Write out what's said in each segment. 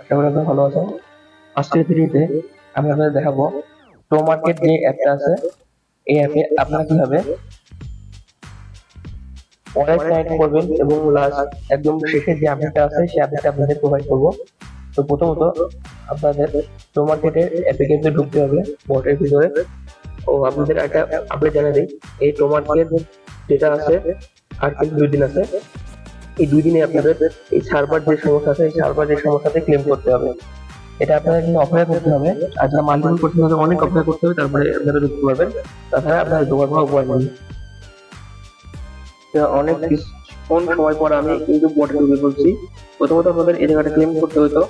আশা করি আপনারা ভালো আছেন। আজকের ভিডিওতে আমি আপনাদের দেখাবো টো মার্কেট যে অ্যাপটা আছে, এই অ্যাপে আপনারা কিভাবে ওয়ালেট কানেক্ট করবেন এবং লাস্ট একদম শেষে যে আপডেটটা আছে সেই আপডেটটা আপনাদের প্রোভাইড করবো। তো প্রথমত আপনাদের টো মার্কেটের অ্যাপে কিন্তু ঢুকতে হবে বটের ভিতরে। ও আপনাদের একটা আপডেট জানিয়ে দিই, এই টো মার্কেট যেটা আছে আর কিন্তু 2 দিন আছে। এই 2 দিনে আপনাদের এই সার্ভার যে সমস্যা আছে, এই সার্ভার যে সমস্যাতে ক্লেম করতে হবে। এটা আপনাদের কিন্তু অপেক্ষা করতে হবে, আর যারা মাল্টিপল করতে হবে অনেক অপেক্ষা করতে হবে, তারপরে আপনারা ঢুকতে পারবেন। তাছাড়া আপনার জোগাড় করা উপায় নেই। তো অনেক কোন সময় পর আমি কিন্তু বটে ঢুকে বলছি। প্রথমত আপনাদের এই জায়গাটা ক্লেম করতে হতো,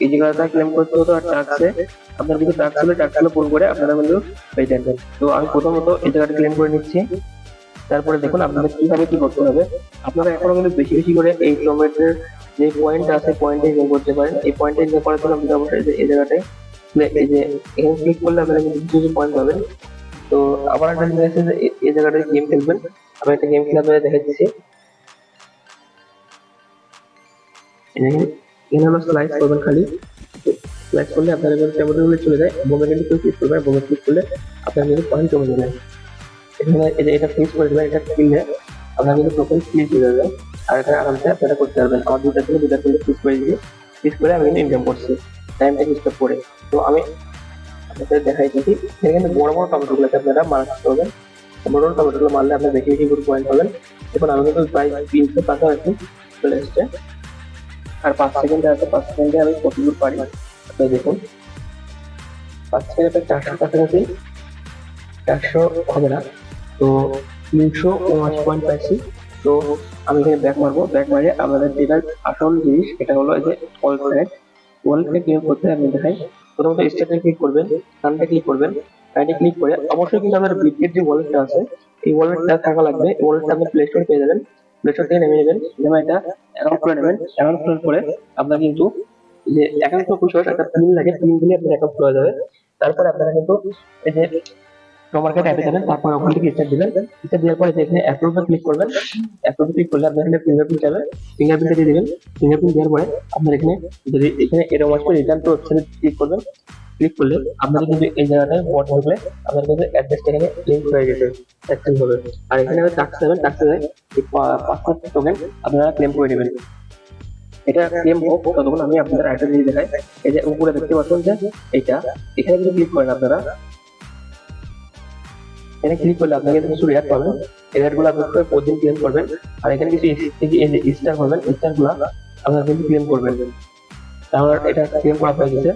এই জায়গাটা ক্লেম করতে হতো। আর টাক্সে আপনার কিন্তু টাক্সগুলো পূরণ করে আপনারা কিন্তু পেয়ে যাবেন। তো আমি প্রথমত এই জায়গাটা ক্লেম করে নিচ্ছি। তারপরে দেখুন আপনাদের কিভাবে কি করতে হবে। আপনারা এখনো কিন্তু বেশি বেশি করে এই কিলোমিটার যে পয়েন্ট আছে পয়েন্টে ইনকাম করতে পারেন। এই পয়েন্টে ইনকাম করার জন্য আপনাদের অবশ্যই এই জায়গাটায় এই যে এখানে ক্লিক করলে আপনারা কিন্তু কিছু কিছু পয়েন্ট পাবেন। তো আবার একটা জিনিস আছে যে এই জায়গাটায় গেম খেলবেন। আমি একটা গেম খেলা আপনাদের দেখাচ্ছি। এখানে হলো স্লাইস করবেন খালি। স্লাইস করলে আপনারা কিন্তু টেবিলে চলে যায়, বোমে কিন্তু ক্লিক করবেন। বোমে ক্লিক করলে আপনার কিন্তু পয়েন্ট জমে যাবে। এখানে এই যে এটা ফিক্স করে দেবেন, এটা কিনলে আপনার কিন্তু টোকেন ফ্রিজ হয়ে যাবে। আর এখানে আরামসে আপনারা করতে পারবেন। আমার দুটা থেকে দুটা কিন্তু ফিক্স করে দিয়েছি। ফিক্স করে আমি কিন্তু ইনকাম করছি টাইমটা স্টপ করে। তো আমি আপনাদের দেখাই দিচ্ছি, এখানে কিন্তু বড় বড় টমেটোগুলোকে আপনারা মারা করতে হবে। বড় বড় টমেটোগুলো মারলে আপনার বেশি বেশি করে পয়েন্ট পাবেন। এখন আমি কিন্তু প্রায় 300 কাছাকাছি চলে এসছে। আর 5 সেকেন্ডে আছে, 5 সেকেন্ডে আমি কতদূর পারি আপনারা দেখুন। 5 সেকেন্ডে 400 কাছাকাছি, 400 হবে না, তো 379 পাইছি। তো আমি এখানে ব্যাক মারবো। ব্যাক মারে আমাদের যেটা আসল জিনিস এটা হলো যে ওয়ালেটে ক্লিক করতে আমি দেখাই। প্রথমত স্টার্টে ক্লিক করবেন, সানডে ক্লিক করবেন। সাইডে ক্লিক করে অবশ্যই কিন্তু আমাদের বিটগেট যে ওয়ালেটটা আছে এই ওয়ালেটটা থাকা লাগবে। এই ওয়ালেটটা আপনি প্লে স্টোরে পেয়ে যাবেন। প্লে স্টোর থেকে নেমে নেবেন, নেমে এটা অ্যাকাউন্ট করে নেবেন। অ্যাকাউন্ট খোলার পরে আপনার কিন্তু যে অ্যাকাউন্ট খুলতে একটা পিন লাগে, পিন দিলে আপনার অ্যাকাউন্ট খোলা যাবে। তারপরে আপনারা কিন্তু এই যে টো মার্কেট অ্যাপে যাবেন, তারপর ওখান থেকে স্টার্ট দিবেন। স্টার্ট দেওয়ার পরে এখানে অ্যাপ্রুভে ক্লিক করবেন। অ্যাপ্রুভে ক্লিক করলে আপনার এখানে ফিঙ্গারপ্রিন্ট যাবে, ফিঙ্গারপ্রিন্ট দিয়ে দিবেন। ফিঙ্গারপ্রিন্ট দেওয়ার পরে আপনার এখানে যদি এখানে এরকম আসবে রিটার্ন টু ওয়েবসাইটে ক্লিক করবেন। ক্লিক করলে আপনাদের কিন্তু এই জায়গাটায় বট ঢুকলে আপনার কিন্তু অ্যাড্রেসটা এখানে লিঙ্ক হয়ে গেছে, অ্যাক্সেস হবে। আর এখানে টাক্স দেবেন, টাক্সে এই 500 টোকেন আপনারা ক্লেম করে নেবেন। এটা ক্লেম হোক ততক্ষণ আমি আপনাদের আরেকটা জিনিস দেখাই। এই যে উপরে দেখতে পাচ্ছেন যে এইটা, এখানে যদি ক্লিক করেন আপনারা, এখানে ক্লিক করলে আপনাকে কিছু রেয়ার পাবেন। এই রেয়ার গুলো আপনি প্রতিদিন ক্লেম করবেন। আর এখানে কিছু স্টার পাবেন, স্টার গুলা আপনারা কিন্তু ক্লেম করবেন। তাহলে এটা ক্লেম করা হয়ে গেছে।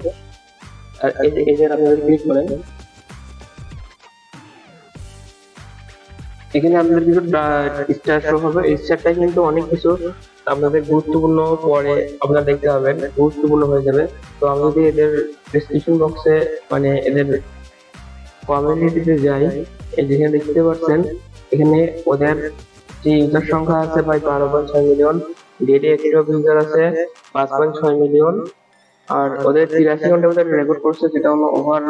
আর এই যে আপনারা ক্লিক করেন, এখানে আপনাদের কিছু স্টার শো হবে। এই স্টারটা কিন্তু অনেক কিছু আপনাদের গুরুত্বপূর্ণ পরে আপনারা দেখতে পাবেন, গুরুত্বপূর্ণ হয়ে যাবে। তো আমি যদি এদের ডিসক্রিপশন বক্সে মানে এদের কমিউনিটিতে যাই, এই যেখানে দেখতে পাচ্ছেন এখানে ওদের যে ইউজার সংখ্যা আছে প্রায় 12.6 মিলিয়ন, ডেইলি অ্যাক্টিভ ইউজার আছে 5.6 মিলিয়ন। আর ওদের 83 ঘন্টার ভিতরে রেকর্ড করছে, যেটা হলো ওভার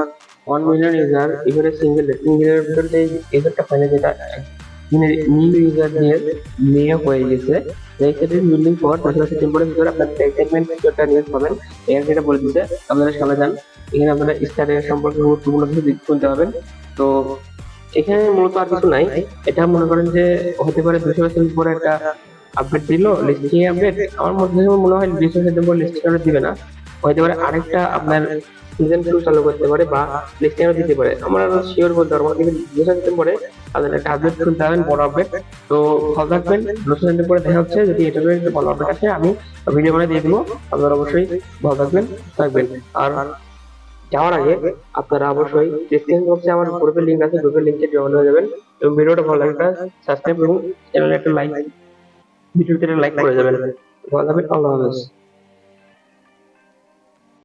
1 মিলিয়ন ইউজার। এবারে সিঙ্গেল ভিতরে যে ইউজারটা পাইলে যেটা নিউ ইউজার দিয়ে নিয়ে হয়ে গেছে। এই ক্ষেত্রে মিলিং পর 10 সেপ্টেম্বরের ভিতরে আপনার সেগমেন্ট ফিচারটা নিউজ পাবেন। এখানে যেটা বলে দিচ্ছে আপনারা সামনে যান। এখানে আপনারা স্টারের সম্পর্কে গুরুত্বপূর্ণ কিছু দিক শুনতে পাবেন। তো এখানে মূলত আর কিছু নাই। এটা মনে করেন যে হতে পারে 200 পরে একটা আপডেট দিল, লিস্টিং আপডেট। আমার মধ্যে মনে হয় 200 লিস্টিং আপডেট দিবে না, হতে পারে আরেকটা আপনার সিজন 2 চালু করতে পারে বা লিস্টিং আপডেট দিতে পারে। আমরা শিওর বলতে পারবো না, কিন্তু 200 পরে আপনাদের একটা আপডেট শুনতে পাবেন, বড় আপডেট। তো ভালো থাকবেন। 200 পরে দেখা হচ্ছে। যদি এটা ভালো আপডেট আসে আমি ভিডিও বানিয়ে দিয়ে দিবো। আপনারা অবশ্যই ভালো থাকবেন। আর যাওয়ার আগে আপনারা অবশ্যই ডিসক্রিপশন বক্সে আমার গ্রুপের লিংক আছে, গ্রুপের লিংকে জয়েন হয়ে যাবেন এবং ভিডিওটা ভালো লাগলে সাবস্ক্রাইব এবং চ্যানেলে একটা লাইক, ভিডিওতে লাইক করে যাবেন। ভালো থাকবেন। আল্লাহ হাফেজ।